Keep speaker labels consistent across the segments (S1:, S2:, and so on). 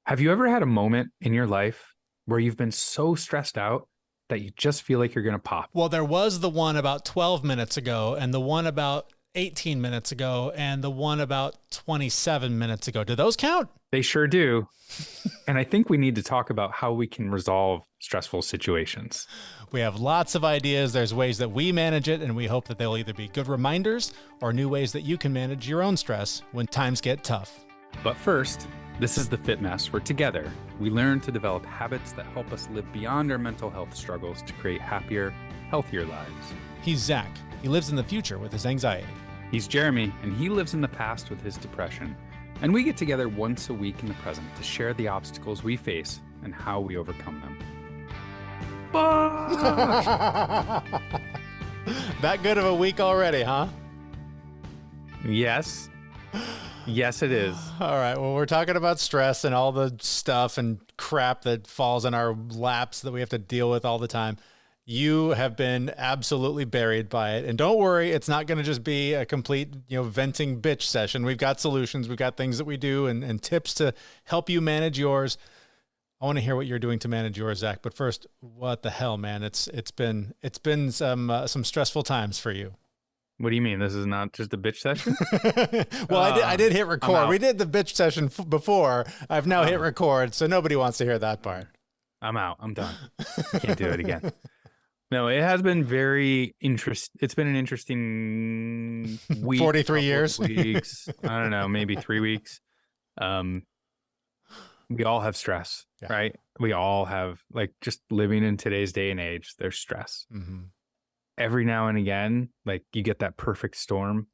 S1: Have you ever had a moment in your life where you've been so stressed out that you just feel like you're going to pop?
S2: Well, there was the one about 12 minutes ago, and the one about 18 minutes ago, and the one about 27 minutes ago. Do those count?
S1: They sure do. And I think we need to talk about how we can resolve stressful situations.
S2: We have lots of ideas. There's ways that we manage it, and we hope that they'll either be good reminders or new ways that you can manage your own stress when times get tough.
S1: But first, this is the Fit Mess, where together we learn to develop habits that help us live beyond our mental health struggles to create happier, healthier lives.
S2: He's Zach. He lives in the future with his anxiety.
S1: He's Jeremy, and he lives in the past with his depression. And we get together once a week in the present to share the obstacles we face and how we overcome them.
S2: That good of a week already, huh?
S1: Yes. Yes, it is.
S2: All right. Well, we're talking about stress and all the stuff and crap that falls in our laps that we have to deal with all the time. You have been absolutely buried by it. And don't worry, it's not going to just be a complete, venting bitch session. We've got solutions. We've got things that we do and tips to help you manage yours. I want to hear what you're doing to manage yours, Zach. But first, what the hell, man? It's been some stressful times for you.
S1: What do you mean? This is not just a bitch session?
S2: Well, I did hit record. We did the bitch session before. I've now hit record, so nobody wants to hear that part.
S1: I'm out. I'm done. I can't do it again. No, it has been very interesting. It's been an interesting week.
S2: 43 years?
S1: Weeks. I don't know, maybe 3 weeks. We all have stress, right? We all have, just living in today's day and age, there's stress.
S2: Mm-hmm.
S1: Every now and again, you get that perfect storm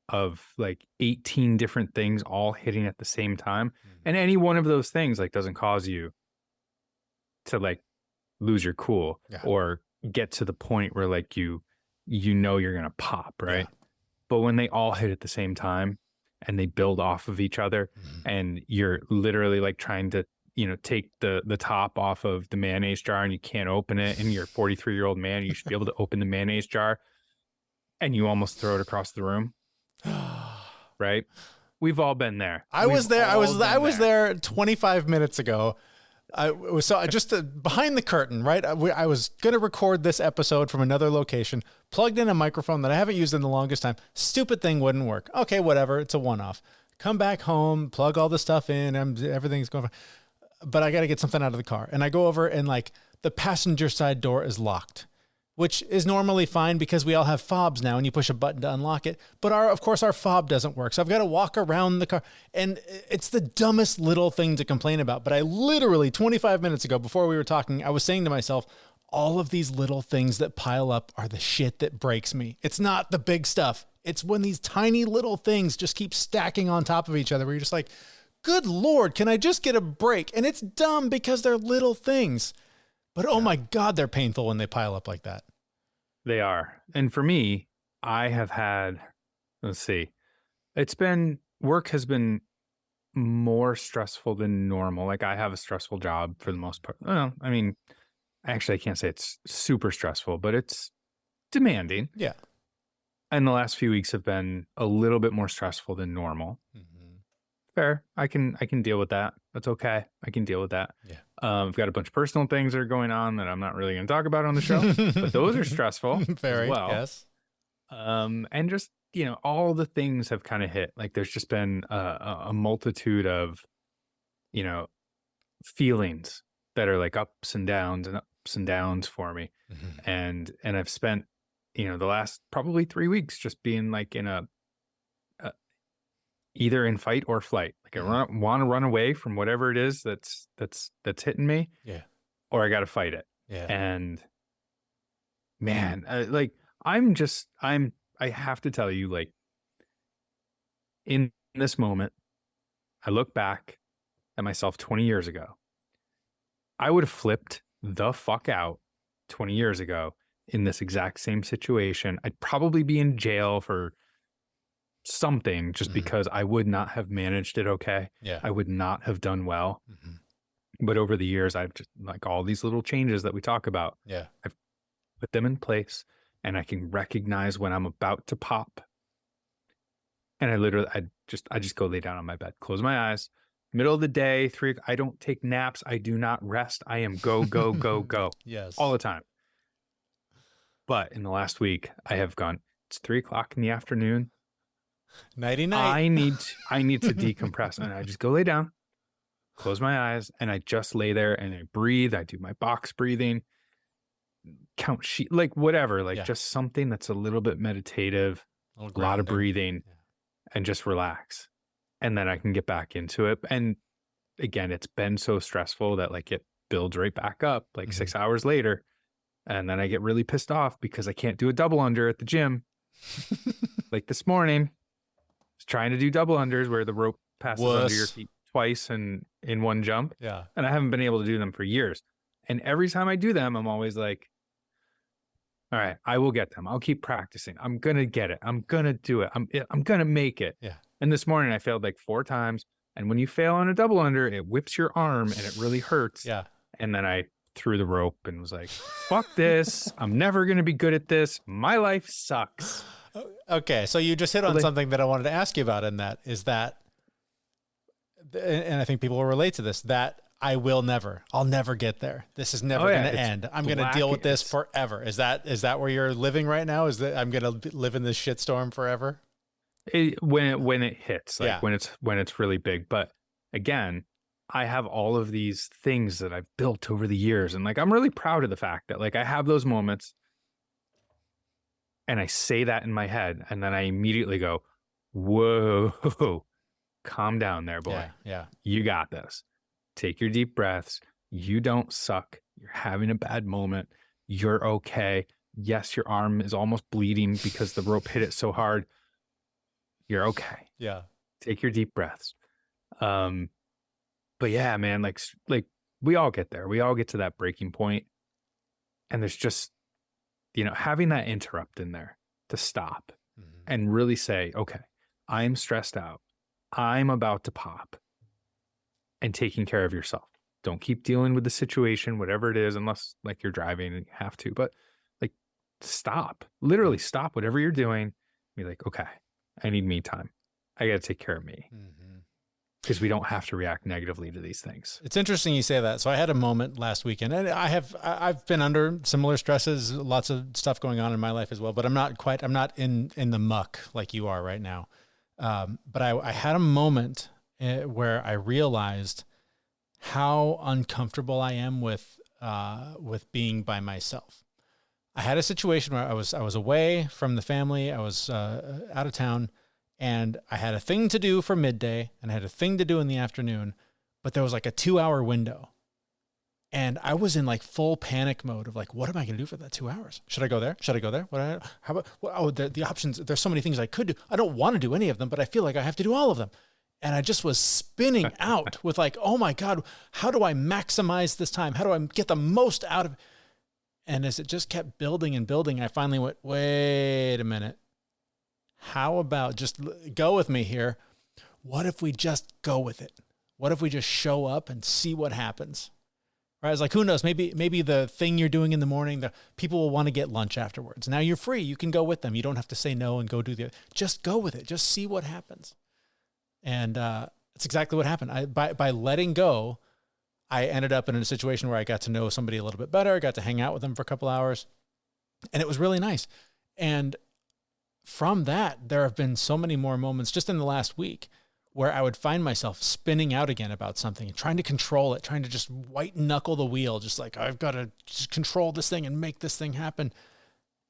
S1: of 18 different things all hitting at the same time. Mm-hmm. And any one of those things doesn't cause you to lose your cool or get to the point where you're going to pop, right? Yeah. But when they all hit at the same time and they build off of each other, and you're literally trying to, take the top off of the mayonnaise jar and you can't open it, and you're a 43-year-old man, you should be able to open the mayonnaise jar, and you almost throw it across the room. Right? We've all been there.
S2: I was there 25 minutes ago. Behind the curtain, right? I was going to record this episode from another location, plugged in a microphone that I haven't used in the longest time. Stupid thing wouldn't work. Okay, whatever. It's a one-off. Come back home, plug all the stuff in, everything's going fine. But I got to get something out of the car. And I go over and the passenger side door is locked, which is normally fine because we all have fobs now and you push a button to unlock it. But of course our fob doesn't work. So I've got to walk around the car, and it's the dumbest little thing to complain about. But I literally 25 minutes ago, before we were talking, I was saying to myself, all of these little things that pile up are the shit that breaks me. It's not the big stuff. It's when these tiny little things just keep stacking on top of each other where you're just like, good Lord, can I just get a break? And it's dumb because they're little things. But oh my God, they're painful when they pile up like that.
S1: They are. And for me, I have had, work has been more stressful than normal. I have a stressful job for the most part. Well, I can't say it's super stressful, but it's demanding.
S2: Yeah.
S1: And the last few weeks have been a little bit more stressful than normal. Mm-hmm. Fair. I can deal with that. That's okay. I can deal with that.
S2: Yeah.
S1: I've got a bunch of personal things that are going on that I'm not really going to talk about on the show, but those are stressful.
S2: Very
S1: as well.
S2: Yes.
S1: And just, all the things have kind of hit. There's just been a multitude of, feelings that are ups and downs for me. Mm-hmm. And I've spent, the last probably 3 weeks just being in a either in fight or flight. I want to run away from whatever it is that's hitting me.
S2: Yeah.
S1: Or I got to fight it.
S2: Yeah.
S1: And man, I have to tell you, in this moment, I look back at myself 20 years ago. I would have flipped the fuck out 20 years ago in this exact same situation. I'd probably be in jail for something just because I would not have managed it okay.
S2: Yeah.
S1: I would not have done well. Mm-hmm. But over the years, I've just all these little changes that we talk about.
S2: Yeah.
S1: I've put them in place, and I can recognize when I'm about to pop. And I just go lay down on my bed, close my eyes, Middle of the day, I don't take naps. I do not rest. I am go, go, go, go
S2: Yes.
S1: all the time. But in the last week, I have gone, it's 3:00 in the afternoon.
S2: Nighty night.
S1: I need to decompress. And I just go lay down, close my eyes, and I just lay there and I breathe. I do my box breathing, count sheep, like whatever, like just something that's a little bit meditative, a lot of breathing, and just relax. And then I can get back into it. And again, it's been so stressful that like it builds right back up like 6 hours later. And then I get really pissed off because I can't do a double under at the gym. Like this morning, I was trying to do double unders where the rope passes under your feet twice and in one jump.
S2: Yeah.
S1: And I haven't been able to do them for years. And every time I do them, I'm always like, all right, I will get them. I'll keep practicing. I'm going to get it. I'm going to do it. I'm going to make it.
S2: Yeah.
S1: And this morning I failed like 4 times. And when you fail on a double under, it whips your arm and it really hurts.
S2: Yeah.
S1: And then I threw the rope and was like, fuck this. I'm never going to be good at this. My life sucks.
S2: Okay. So you just hit on something that I wanted to ask you about, and that is that, and I think people will relate to this, that I'll never get there. This is never going to end. I'm going to deal with this forever. Is that where you're living right now? Is that I'm going to live in this shitstorm forever?
S1: When it hits, like when it's really big. But again, I have all of these things that I've built over the years. And like, I'm really proud of the fact that like I have those moments and I say that in my head. And then I immediately go, whoa, calm down there, boy.
S2: Yeah.
S1: You got this. Take your deep breaths. You don't suck. You're having a bad moment. You're okay. Yes, your arm is almost bleeding because the rope hit it so hard. You're okay.
S2: Yeah.
S1: Take your deep breaths. But yeah, man, like we all get there. We all get to that breaking point. And there's just, having that interrupt in there to stop and really say, okay, I'm stressed out. I'm about to pop, and taking care of yourself. Don't keep dealing with the situation, whatever it is, unless like you're driving and you have to, but like stop, literally stop whatever you're doing. Be like, okay, I need me time. I got to take care of me. Because we don't have to react negatively to these things.
S2: It's interesting you say that. So I had a moment last weekend, and I've been under similar stresses, lots of stuff going on in my life as well, but I'm not in the muck like you are right now. But I had a moment where I realized how uncomfortable I am with being by myself. I had a situation where I was away from the family. I was out of town, and I had a thing to do for midday and I had a thing to do in the afternoon, but there was like a 2-hour window. And I was in like full panic mode of like, what am I going to do for that 2 hours? Should I go there? Should I go there? How about, the options. There's so many things I could do. I don't want to do any of them, but I feel like I have to do all of them. And I just was spinning out with like, oh my God, how do I maximize this time? How do I get the most out of it? And as it just kept building and building, I finally went, wait a minute. How about just go with me here? What if we just go with it? What if we just show up and see what happens? Right? I was like, who knows? Maybe the thing you're doing in the morning, the people will want to get lunch afterwards. Now you're free. You can go with them. You don't have to say no and go do just go with it. Just see what happens. And it's exactly what happened. By letting go, I ended up in a situation where I got to know somebody a little bit better. I got to hang out with them for a couple hours, and it was really nice. And from that, there have been so many more moments just in the last week where I would find myself spinning out again about something and trying to control it, trying to just white knuckle the wheel, just like I've got to just control this thing and make this thing happen.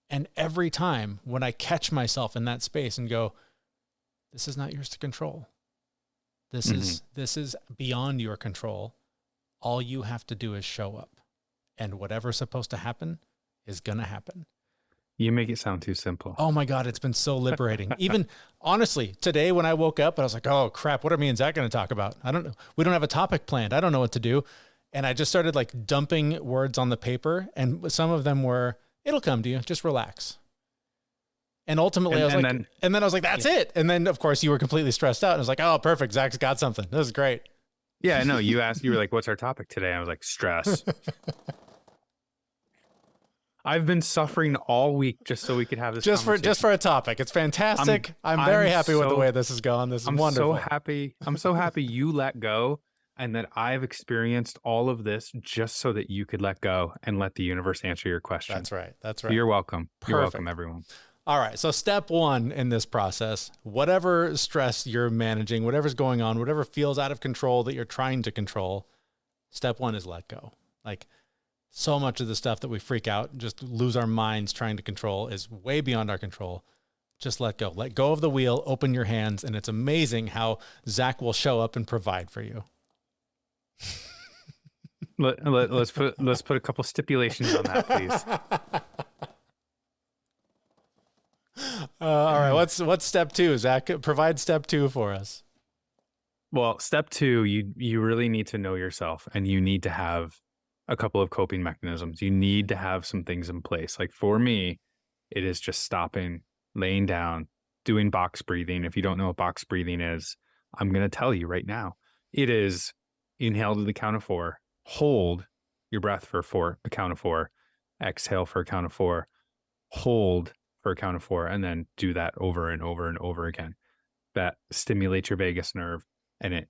S2: And every time when I catch myself in that space and go, this is not yours to control. This is beyond your control. All you have to do is show up, and whatever's supposed to happen is going to happen.
S1: You make it sound too simple.
S2: Oh my God, it's been so liberating. Even honestly, today when I woke up, I was like, oh crap, what are me and Zach going to talk about? I don't know. We don't have a topic planned. I don't know what to do. And I just started like dumping words on the paper, and some of them were, it'll come to you, just relax. And ultimately and then I was like, that's it. And then of course you were completely stressed out. And I was like, oh, perfect. Zach's got something. This is great.
S1: Yeah, no, you were like, what's our topic today? I was like, stress. I've been suffering all week just so we could have this conversation.
S2: Just for a topic. It's fantastic. I'm very happy with the way this has gone. This is wonderful.
S1: I'm so happy you let go and that I've experienced all of this just so that you could let go and let the universe answer your question.
S2: That's right. That's
S1: So
S2: right.
S1: you're welcome.
S2: Perfect.
S1: You're welcome, everyone.
S2: All right. So step one in this process, whatever stress you're managing, whatever's going on, whatever feels out of control that you're trying to control, step one is let go. Like, so much of the stuff that we freak out, just lose our minds trying to control is way beyond our control. Just let go. Let go of the wheel, open your hands, and it's amazing how Zach will show up and provide for you.
S1: Let's put a couple stipulations on that, please.
S2: All right. What's step two, Zach? Provide step two for us.
S1: Well, step two, you really need to know yourself, and you need to have a couple of coping mechanisms. You need to have some things in place. Like for me, it is just stopping, laying down, doing box breathing. If you don't know what box breathing is, I'm going to tell you right now. It is inhale to the count of 4, hold your breath for a count of 4, exhale for a count of 4, hold for a count of 4, and then do that over and over and over again. That stimulates your vagus nerve and it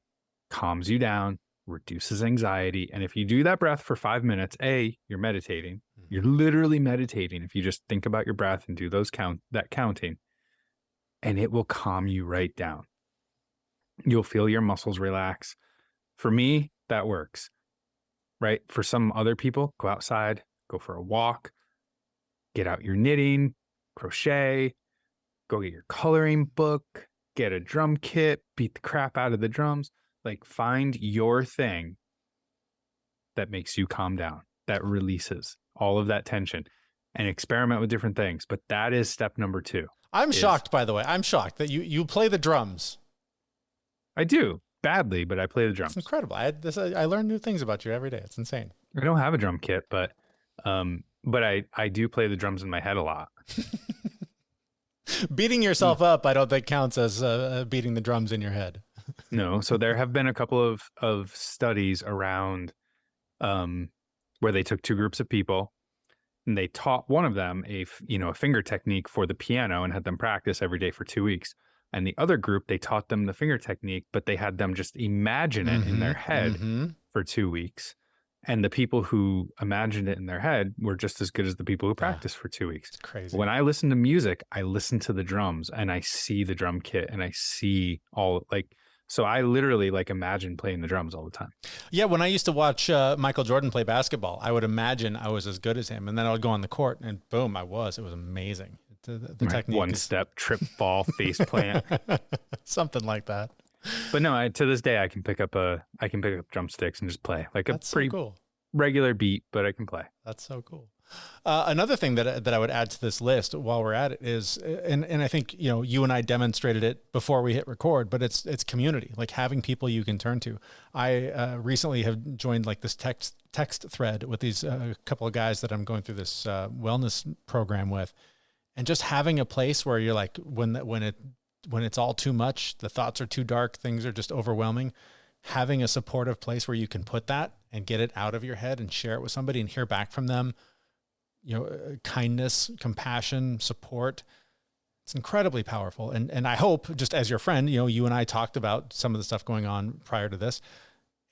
S1: calms you down, reduces anxiety. And if you do that breath for 5 minutes, you're meditating. You're literally meditating. If you just think about your breath and do that counting, and it will calm you right down. You'll feel your muscles relax. For me, that works, right? For some other people, go outside, go for a walk, get out your knitting, crochet, go get your coloring book, get a drum kit, beat the crap out of the drums. Like, find your thing that makes you calm down, that releases all of that tension, and experiment with different things. But that is step number 2.
S2: I'm shocked, by the way. I'm shocked that you play the drums.
S1: I do badly, but I play the drums.
S2: It's incredible. I learn new things about you every day. It's insane.
S1: I don't have a drum kit, but I do play the drums in my head a lot.
S2: Beating yourself up, I don't think counts as beating the drums in your head.
S1: No. So there have been a couple of studies around where they took 2 groups of people and they taught one of them a finger technique for the piano and had them practice every day for 2 weeks. And the other group, they taught them the finger technique, but they had them just imagine it in their head for 2 weeks. And the people who imagined it in their head were just as good as the people who practiced for 2 weeks.
S2: It's crazy.
S1: When I listen to music, I listen to the drums and I see the drum kit and I see so I literally imagine playing the drums all the time.
S2: Yeah. When I used to watch Michael Jordan play basketball, I would imagine I was as good as him. And then I would go on the court and boom, I was. It was amazing. The technique.
S1: One step, trip, fall, face plant.
S2: Something like that.
S1: But no, to this day, I can pick up drumsticks and just play
S2: That's
S1: pretty
S2: so cool.
S1: regular beat, but I can play.
S2: That's so cool. Another thing that I would add to this list while we're at it is, and I think, you and I demonstrated it before we hit record, but it's community, like having people you can turn to. I recently have joined this text thread with these couple of guys that I'm going through this wellness program with, and just having a place where you're like, when it's all too much, the thoughts are too dark, things are just overwhelming, having a supportive place where you can put that and get it out of your head and share it with somebody and hear back from them, kindness, compassion, support. It's incredibly powerful. And I hope, just as your friend, you and I talked about some of the stuff going on prior to this.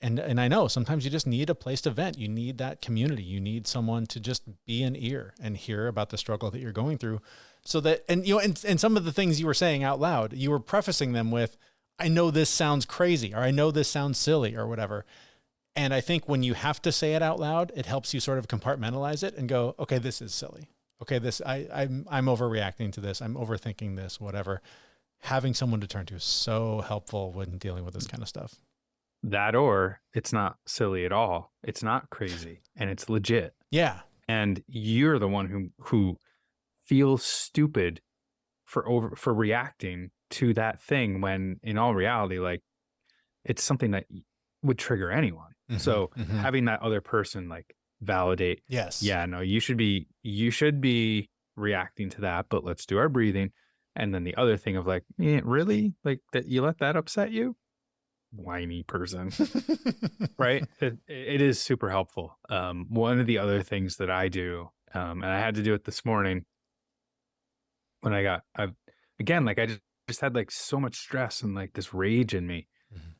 S2: And I know sometimes you just need a place to vent. You need that community. You need someone to just be an ear and hear about the struggle that you're going through. So that, and some of the things you were saying out loud, you were prefacing them with, I know this sounds crazy, or I know this sounds silly, or whatever. And I think when you have to say it out loud, it helps you sort of compartmentalize it and go, okay, this is silly. Okay, I'm overreacting to this. I'm overthinking this, whatever. Having someone to turn to is so helpful when dealing with this kind of stuff.
S1: That, or it's not silly at all. It's not crazy and it's legit.
S2: Yeah.
S1: And you're the one who feels stupid for reacting to that thing when in all reality, it's something that would trigger anyone. So having that other person validate,
S2: yes,
S1: yeah, no, you should be reacting to that, but let's do our breathing. And then the other thing of really that you let that upset you? Whiny person. Right? It is super helpful. One of the other things that I do And I had to do it this morning when again, like I just had like so much stress and like this rage in me.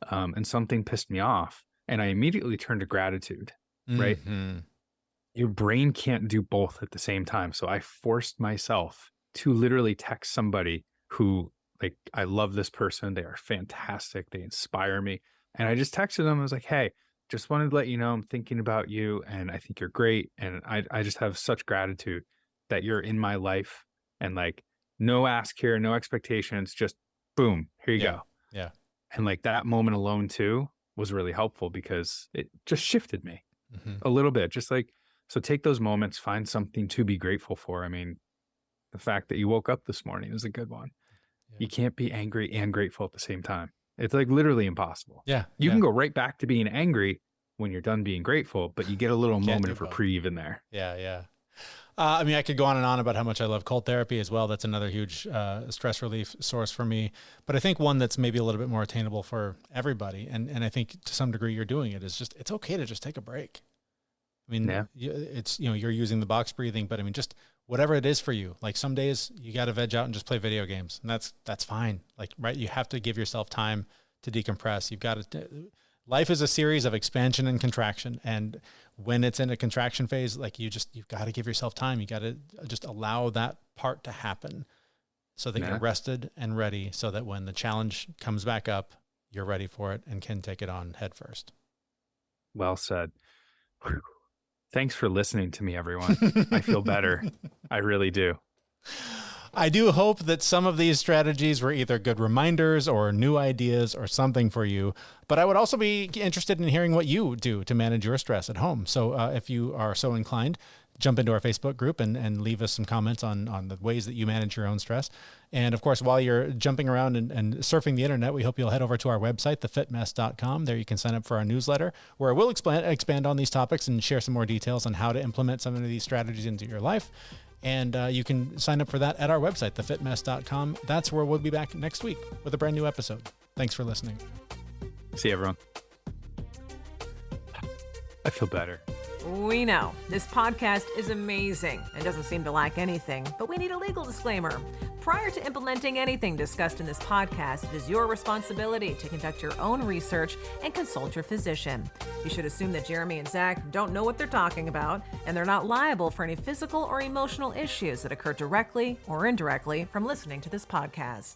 S1: And something pissed me off. And I immediately turned to gratitude, right?
S2: Mm-hmm.
S1: Your brain can't do both at the same time. So I forced myself to literally text somebody who, like, I love this person. They are fantastic. They inspire me. And I just texted them. I was like, hey, just wanted to let you know I'm thinking about you and I think you're great. And I just have such gratitude that you're in my life. And like, no ask here, no expectations, just boom, here you go.
S2: Yeah.
S1: And like that moment alone too was really helpful because it just shifted me a little bit. Just like, so take those moments, find something to be grateful for. I mean, the fact that you woke up this morning is a good one.
S2: Yeah.
S1: You can't be angry and grateful at the same time. It's like literally impossible.
S2: Yeah.
S1: You can go right back to being angry when you're done being grateful, but you get a little
S2: Can't
S1: moment
S2: do
S1: of
S2: both.
S1: reprieve in there.
S2: Yeah. Yeah. I mean, I could go on and on about how much I love cold therapy as well. That's another huge stress relief source for me. But I think one that's maybe a little bit more attainable for everybody, and I think to some degree you're doing it, is just, it's okay to just take a break. I mean,
S1: Yeah.
S2: it's, you're using the box breathing, but I mean, just whatever it is for you. Like some days you got to veg out and just play video games, and that's fine. Like, right, you have to give yourself time to decompress. You've got to. Life is a series of expansion and contraction, and when it's in a contraction phase, like you've got to give yourself time. You got to just allow that part to happen, so that you're rested and ready, so that when the challenge comes back up, you're ready for it and can take it on head first.
S1: Well said. Whew. Thanks for listening to me, everyone. I feel better. I really do.
S2: I do hope that some of these strategies were either good reminders or new ideas or something for you, but I would also be interested in hearing what you do to manage your stress at home. So if you are so inclined, jump into our Facebook group and leave us some comments on the ways that you manage your own stress. And of course, while you're jumping around and surfing the internet, we hope you'll head over to our website, thefitmess.com. There you can sign up for our newsletter, where we'll expand on these topics and share some more details on how to implement some of these strategies into your life. And you can sign up for that at our website, thefitmess.com. That's where we'll be back next week with a brand new episode. Thanks for listening.
S1: See you, everyone. I feel better.
S3: We know this podcast is amazing and doesn't seem to lack anything, but we need a legal disclaimer. Prior to implementing anything discussed in this podcast, it is your responsibility to conduct your own research and consult your physician. You should assume that Jeremy and Zach don't know what they're talking about, and they're not liable for any physical or emotional issues that occur directly or indirectly from listening to this podcast.